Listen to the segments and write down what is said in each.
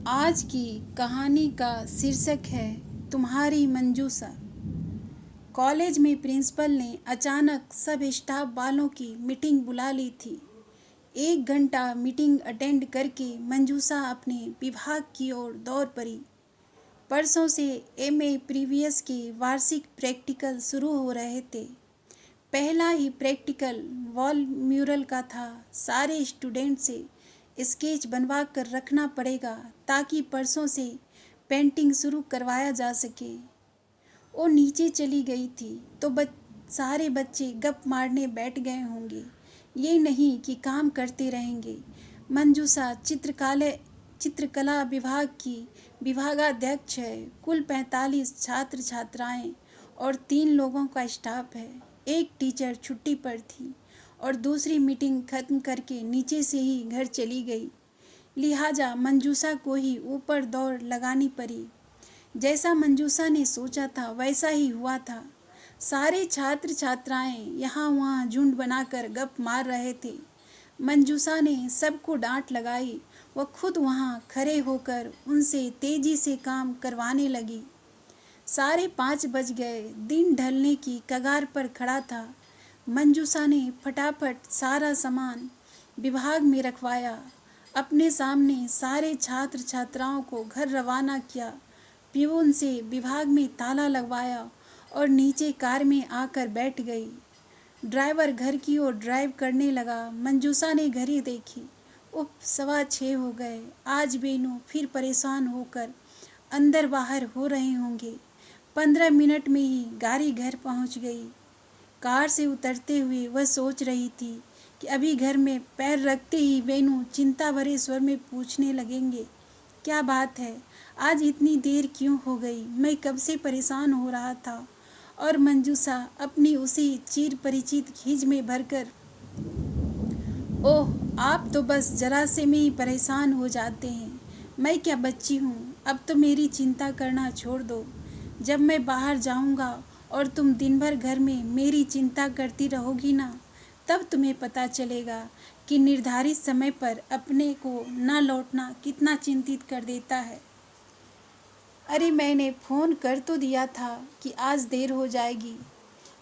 आज की कहानी का शीर्षक है तुम्हारी मंजूसा। कॉलेज में प्रिंसिपल ने अचानक सब स्टाफ वालों की मीटिंग बुला ली थी। 1 घंटा मीटिंग अटेंड करके मंजूसा अपने विभाग की ओर दौड़ पड़ी। परसों से एमए प्रीवियस के वार्षिक प्रैक्टिकल शुरू हो रहे थे। पहला ही प्रैक्टिकल वॉल म्यूरल का था। सारे स्टूडेंट से स्केच बनवा कर रखना पड़ेगा ताकि परसों से पेंटिंग शुरू करवाया जा सके। वो नीचे चली गई थी तो सारे बच्चे गप मारने बैठ गए होंगे। ये नहीं कि काम करते रहेंगे। मंजूसा चित्रकला विभाग की विभागाध्यक्ष है। कुल 45 छात्र छात्राएं और 3 लोगों का स्टाफ है। एक टीचर छुट्टी पर थी और दूसरी मीटिंग खत्म करके नीचे से ही घर चली गई। लिहाजा मंजूसा को ही ऊपर दौड़ लगानी पड़ी। जैसा मंजूसा ने सोचा था वैसा ही हुआ था। सारे छात्र छात्राएं यहाँ वहाँ झुंड बनाकर गप मार रहे थे। मंजूसा ने सबको डांट लगाई। वह खुद वहाँ खड़े होकर उनसे तेजी से काम करवाने लगी। 5:30 बज गए। दिन ढलने की कगार पर खड़ा था। मंजूसा ने फटाफट सारा सामान विभाग में रखवाया। अपने सामने सारे छात्र छात्राओं को घर रवाना किया। पियून से विभाग में ताला लगवाया और नीचे कार में आकर बैठ गई। ड्राइवर घर की ओर ड्राइव करने लगा। मंजूसा ने घड़ी देखी। 6:15 हो गए। आज बेनू फिर परेशान होकर अंदर बाहर हो रहे होंगे। 15 मिनट में ही गाड़ी घर पहुंच गई। कार से उतरते हुए वह सोच रही थी कि अभी घर में पैर रखते ही बेनू चिंता भरे स्वर में पूछने लगेंगे, क्या बात है, आज इतनी देर क्यों हो गई? मैं कब से परेशान हो रहा था। और मंजूसा अपनी उसी चिर परिचित खींच में भरकर, ओह, आप तो बस जरा से में ही परेशान हो जाते हैं। मैं क्या बच्ची हूँ? अब तो मेरी चिंता करना छोड़ दो। जब मैं बाहर जाऊँगा और तुम दिन भर घर में मेरी चिंता करती रहोगी ना, तब तुम्हें पता चलेगा कि निर्धारित समय पर अपने को न लौटना कितना चिंतित कर देता है। अरे, मैंने फ़ोन कर तो दिया था कि आज देर हो जाएगी।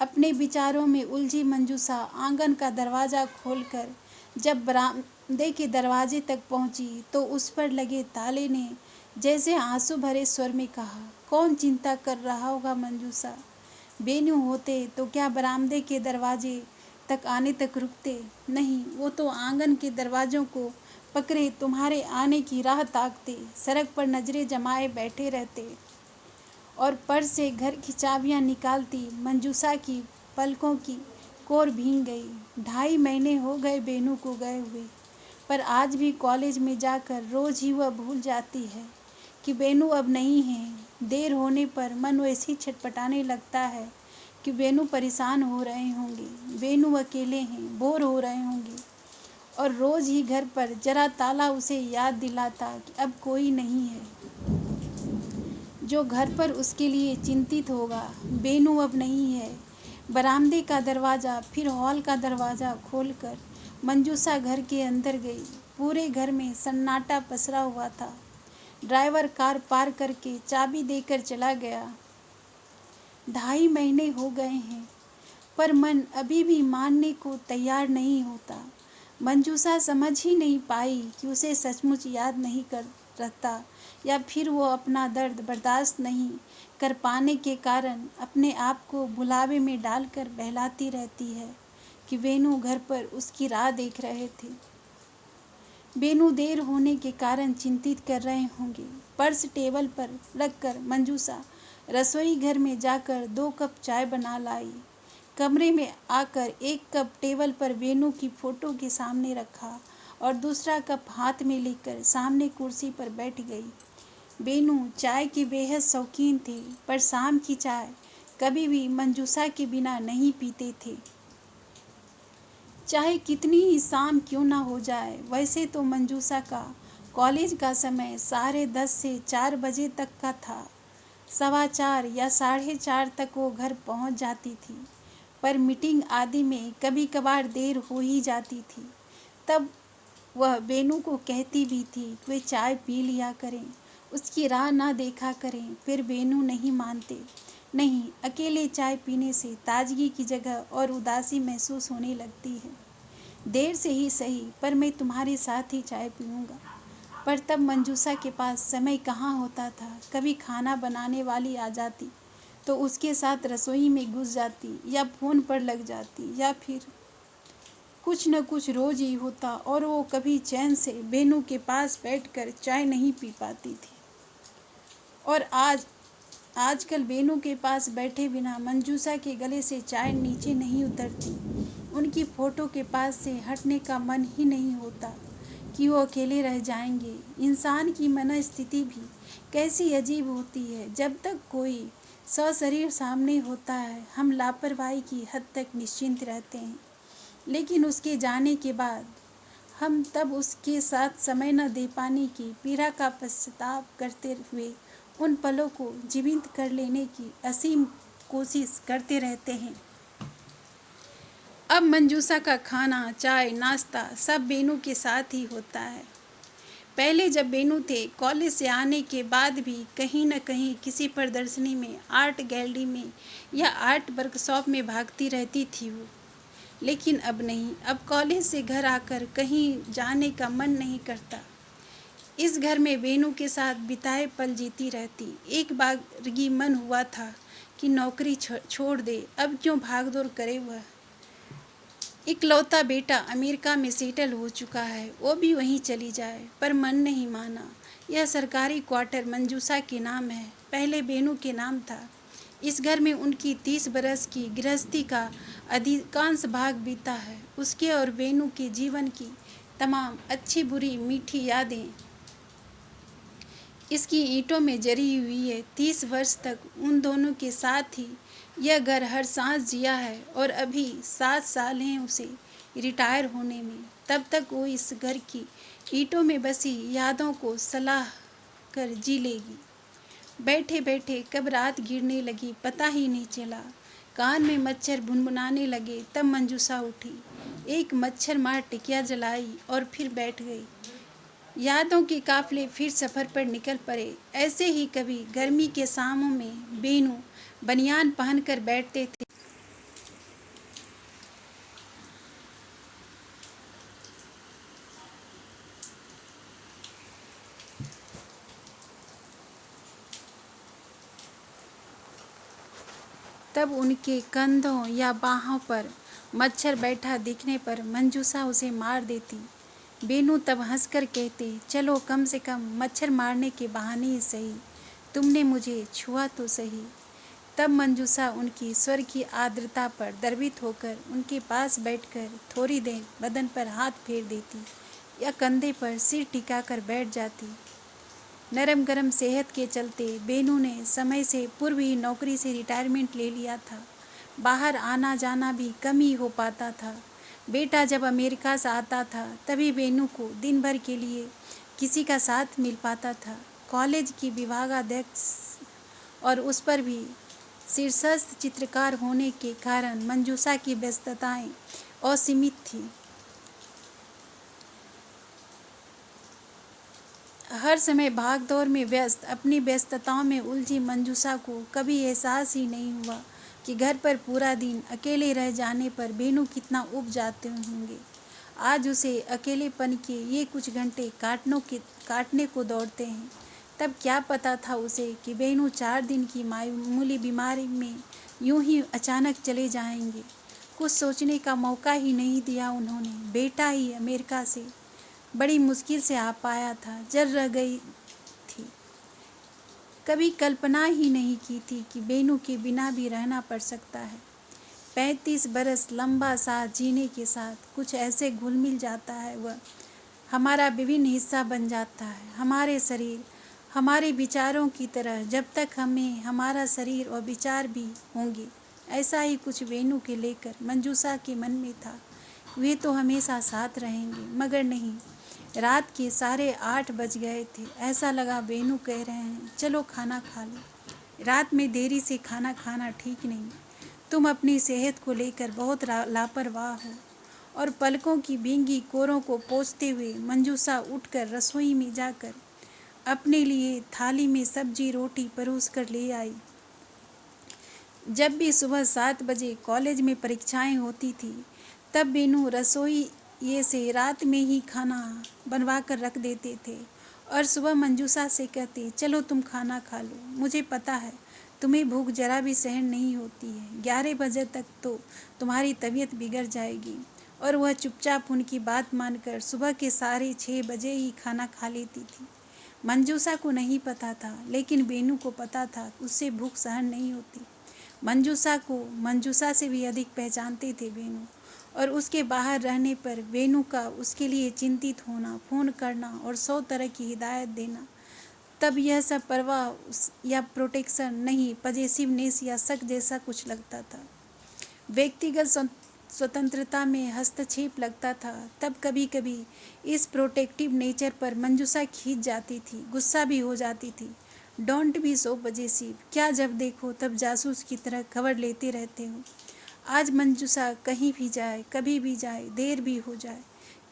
अपने विचारों में उलझी मंजूसा आंगन का दरवाज़ा खोलकर जब बरामदे के दरवाजे तक पहुंची तो उस पर लगे ताले ने जैसे आंसू भरे स्वर में कहा, कौन चिंता कर रहा होगा मंजूसा? बेनू होते तो क्या बरामदे के दरवाजे तक आने तक रुकते? नहीं, वो तो आंगन के दरवाज़ों को पकड़े तुम्हारे आने की राह ताकते, सड़क पर नजरें जमाए बैठे रहते और पर्स से घर की चाबियां निकालती। मंजूसा की पलकों की कोर भीग गई। 2.5 महीने हो गए बेनू को गए हुए, पर आज भी कॉलेज में जाकर रोज ही वह भूल जाती है कि बेनू अब नहीं है। देर होने पर मन वैसे छटपटाने लगता है कि बेनू परेशान हो रहे होंगे, बेनू अकेले हैं, बोर हो रहे होंगे। और रोज ही घर पर जरा ताला उसे याद दिलाता कि अब कोई नहीं है जो घर पर उसके लिए चिंतित होगा। बेनू अब नहीं है। बरामदे का दरवाज़ा फिर हॉल का दरवाज़ा खोलकर मंजूसा घर के अंदर गई। पूरे घर में सन्नाटा पसरा हुआ था। ड्राइवर कार पार करके चाबी देकर चला गया। 2.5 महीने हो गए हैं, पर मन अभी भी मानने को तैयार नहीं होता। मंजूसा समझ ही नहीं पाई कि उसे सचमुच याद नहीं कर रखता या फिर वो अपना दर्द बर्दाश्त नहीं कर पाने के कारण अपने आप को भुलावे में डालकर बहलाती रहती है कि बेनू घर पर उसकी राह देख रहे थे। बेनू देर होने के कारण चिंतित कर रहे होंगे। पर्स टेबल पर रखकर मंजूसा रसोई घर में जाकर 2 कप चाय बना लाई। कमरे में आकर 1 कप टेबल पर बेनू की फ़ोटो के सामने रखा और दूसरा कप हाथ में लेकर सामने कुर्सी पर बैठ गई। बेनू चाय की बेहद शौकीन थे, पर शाम की चाय कभी भी मंजूसा के बिना नहीं पीते थे। चाहे कितनी ही शाम क्यों ना हो जाए। वैसे तो मंजूसा का कॉलेज का समय 10:30 से 4 बजे तक का था। 4:15 या 4:30 तक वो घर पहुंच जाती थी, पर मीटिंग आदि में कभी कभार देर हो ही जाती थी। तब वह बेनू को कहती भी थी कि वे चाय पी लिया करें, उसकी राह ना देखा करें, फिर बेनू नहीं मानते। नहीं, अकेले चाय पीने से ताजगी की जगह और उदासी महसूस होने लगती है। देर से ही सही, पर मैं तुम्हारे साथ ही चाय पीऊँगा। पर तब मंजूषा के पास समय कहाँ होता था। कभी खाना बनाने वाली आ जाती तो उसके साथ रसोई में घुस जाती, या फ़ोन पर लग जाती, या फिर कुछ न कुछ रोज ही होता, और वो कभी चैन से बेनू के पास बैठकर चाय नहीं पी पाती थी। और आजकल बेनू के पास बैठे बिना मंजूषा के गले से चाय नीचे नहीं उतरती। उनकी फ़ोटो के पास से हटने का मन ही नहीं होता कि वो अकेले रह जाएंगे। इंसान की मनस्थिति भी कैसी अजीब होती है। जब तक कोई सशरीर सामने होता है, हम लापरवाही की हद तक निश्चिंत रहते हैं, लेकिन उसके जाने के बाद हम तब उसके साथ समय न दे पाने की पीड़ा का पश्चाताप करते हुए उन पलों को जीवंत कर लेने की असीम कोशिश करते रहते हैं। अब मंजूषा का खाना, चाय, नाश्ता सब बेनू के साथ ही होता है। पहले जब बेनू थे, कॉलेज से आने के बाद भी कहीं न कहीं किसी प्रदर्शनी में, आर्ट गैलरी में या आर्ट वर्कशॉप में भागती रहती थी वो। लेकिन अब नहीं। अब कॉलेज से घर आकर कहीं जाने का मन नहीं करता। इस घर में बेनू के साथ बिताए पल जीती रहती। एक बारगी मन हुआ था कि नौकरी छोड़ दे, अब क्यों भागदौड़ करे। वह इकलौता बेटा अमेरिका में सेटल हो चुका है, वो भी वहीं चली जाए, पर मन नहीं माना। यह सरकारी क्वार्टर मंजूषा के नाम है, पहले बेनू के नाम था। इस घर में उनकी 30 बरस की गृहस्थी का अधिकांश भाग बीता है। उसके और बेनू के जीवन की तमाम अच्छी बुरी मीठी यादें इसकी ईंटों में जरी हुई है। 30 वर्ष तक उन दोनों के साथ ही यह घर हर सांस जिया है, और अभी 7 साल हैं उसे रिटायर होने में। तब तक वो इस घर की ईंटों में बसी यादों को सलाह कर जी लेगी। बैठे बैठे कब रात गिरने लगी पता ही नहीं चला। कान में मच्छर भुनभुनाने लगे, तब मंजूषा उठी, एक मच्छर मार टिकिया जलाई और फिर बैठ गई। यादों के काफिले फिर सफ़र पर निकल पड़े। ऐसे ही कभी गर्मी के शामों में बेनू बनियान पहनकर बैठते थे। तब उनके कंधों या बाहों पर मच्छर बैठा दिखने पर मंजूषा उसे मार देती। बेनू तब हंसकर कहते, चलो कम से कम मच्छर मारने के बहाने ही सही, तुमने मुझे छुआ तो सही। तब मंजूषा उनकी स्वर की आर्द्रता पर द्रवित होकर उनके पास बैठकर थोड़ी देर बदन पर हाथ फेर देती या कंधे पर सिर टिकाकर बैठ जाती। नरम गरम सेहत के चलते बेनू ने समय से पूर्व ही नौकरी से रिटायरमेंट ले लिया था। बाहर आना जाना भी कम ही हो पाता था। बेटा जब अमेरिका से आता था तभी बेनू को दिन भर के लिए किसी का साथ मिल पाता था। कॉलेज की विभागाध्यक्ष और उस पर भी शीर्षस्थ चित्रकार होने के कारण मंजूषा की व्यस्तताएं असीमित थी। हर समय भागदौड़ में व्यस्त, अपनी व्यस्तताओं में उलझी मंजूषा को कभी एहसास ही नहीं हुआ कि घर पर पूरा दिन अकेले रह जाने पर बेनू कितना ऊब जाते होंगे। आज उसे अकेलेपन के ये कुछ घंटे काटने को दौड़ते हैं। तब क्या पता था उसे कि बेनू 4 दिन की मामूली बीमारी में यूं ही अचानक चले जाएंगे। कुछ सोचने का मौका ही नहीं दिया उन्होंने। बेटा ही अमेरिका से बड़ी मुश्किल से आ पाया था, जल रह गई थी। कभी कल्पना ही नहीं की थी कि बेनू के बिना भी रहना पड़ सकता है। 35 बरस लंबा सांस जीने के साथ कुछ ऐसे घुल मिल जाता है, वह हमारा विभिन्न हिस्सा बन जाता है। हमारे शरीर हमारे विचारों की तरह जब तक हमें हमारा शरीर और विचार भी होंगे। ऐसा ही कुछ बेनू के लेकर मंजूषा के मन में था। वे तो हमेशा साथ रहेंगे, मगर नहीं। रात के 8:30 बज गए थे। ऐसा लगा बेनू कह रहे हैं, चलो खाना खा लो। रात में देरी से खाना खाना ठीक नहीं। तुम अपनी सेहत को लेकर बहुत लापरवाह हो, और पलकों की भींगी कोरों को पोंछते हुए मंजूषा उठकर रसोई में जाकर अपने लिए थाली में सब्जी रोटी परोस कर ले आई। जब भी सुबह 7 बजे कॉलेज में परीक्षाएं होती थी, तब बेनू रसोई ये से रात में ही खाना बनवा कर रख देते थे और सुबह मंजूषा से कहते, चलो तुम खाना खा लो, मुझे पता है तुम्हें भूख जरा भी सहन नहीं होती है, 11 बजे तक तो तुम्हारी तबीयत बिगड़ जाएगी। और वह चुपचाप उनकी बात मानकर सुबह के 6:30 बजे ही खाना खा लेती थी। मंजूषा को नहीं पता था, लेकिन बेनू को पता था उससे भूख सहन नहीं होती। मंजूषा को मंजूषा से भी अधिक पहचानते थे बेनू, और उसके बाहर रहने पर बेनू का उसके लिए चिंतित होना, फ़ोन करना और 100 तरह की हिदायत देना, तब यह सब परवाह या प्रोटेक्शन नहीं, पजेसिवनेस या शक जैसा कुछ लगता था। व्यक्तिगत स्वतंत्रता में हस्तक्षेप लगता था। तब कभी कभी इस प्रोटेक्टिव नेचर पर मंजूषा खींच जाती थी, गुस्सा भी हो जाती थी। डोंट बी सो पजेसिव, क्या जब देखो तब जासूस की तरह खबर लेते रहते हो। आज मंजूषा कहीं भी जाए, कभी भी जाए, देर भी हो जाए,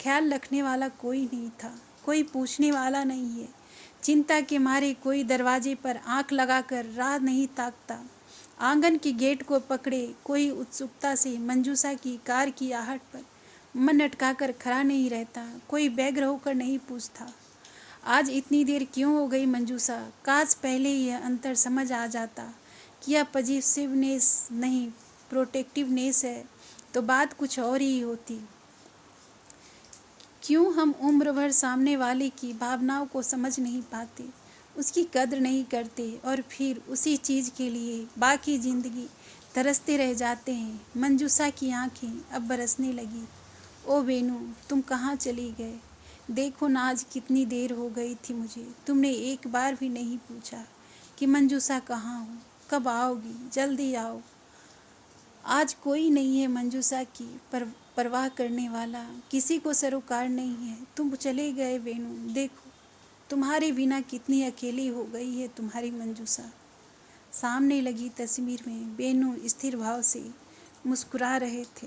ख्याल रखने वाला कोई नहीं था, कोई पूछने वाला नहीं है। चिंता के मारे कोई दरवाजे पर आंख लगाकर राह नहीं ताकता। आंगन के गेट को पकड़े कोई उत्सुकता से मंजूषा की कार की आहट पर मन अटकाकर खड़ा नहीं रहता, कोई व्यग्र होकर नहीं पूछता, आज इतनी देर क्यों हो गई मंजूषा। काश पहले यह अंतर समझ आ जाता कि यह पॉजिटिवनेस नहीं, प्रोटेक्टिवनेस है, तो बात कुछ और ही होती। क्यों हम उम्र भर सामने वाले की भावनाओं को समझ नहीं पाते, उसकी कद्र नहीं करते और फिर उसी चीज़ के लिए बाकी ज़िंदगी तरसते रह जाते हैं। मंजूषा की आंखें अब बरसने लगी। ओ बेनू, तुम कहाँ चली गए? देखो ना, आज कितनी देर हो गई थी मुझे, तुमने एक बार भी नहीं पूछा कि मंजूषा कहाँ हो, कब आओगी, जल्दी आओ। आज कोई नहीं है मंजूषा की परवाह करने वाला, किसी को सरोकार नहीं है। तुम चले गए बेनू, देखो तुम्हारे बिना कितनी अकेली हो गई है तुम्हारी मंजूषा। सामने लगी तस्वीर में बेनू स्थिर भाव से मुस्कुरा रहे थे।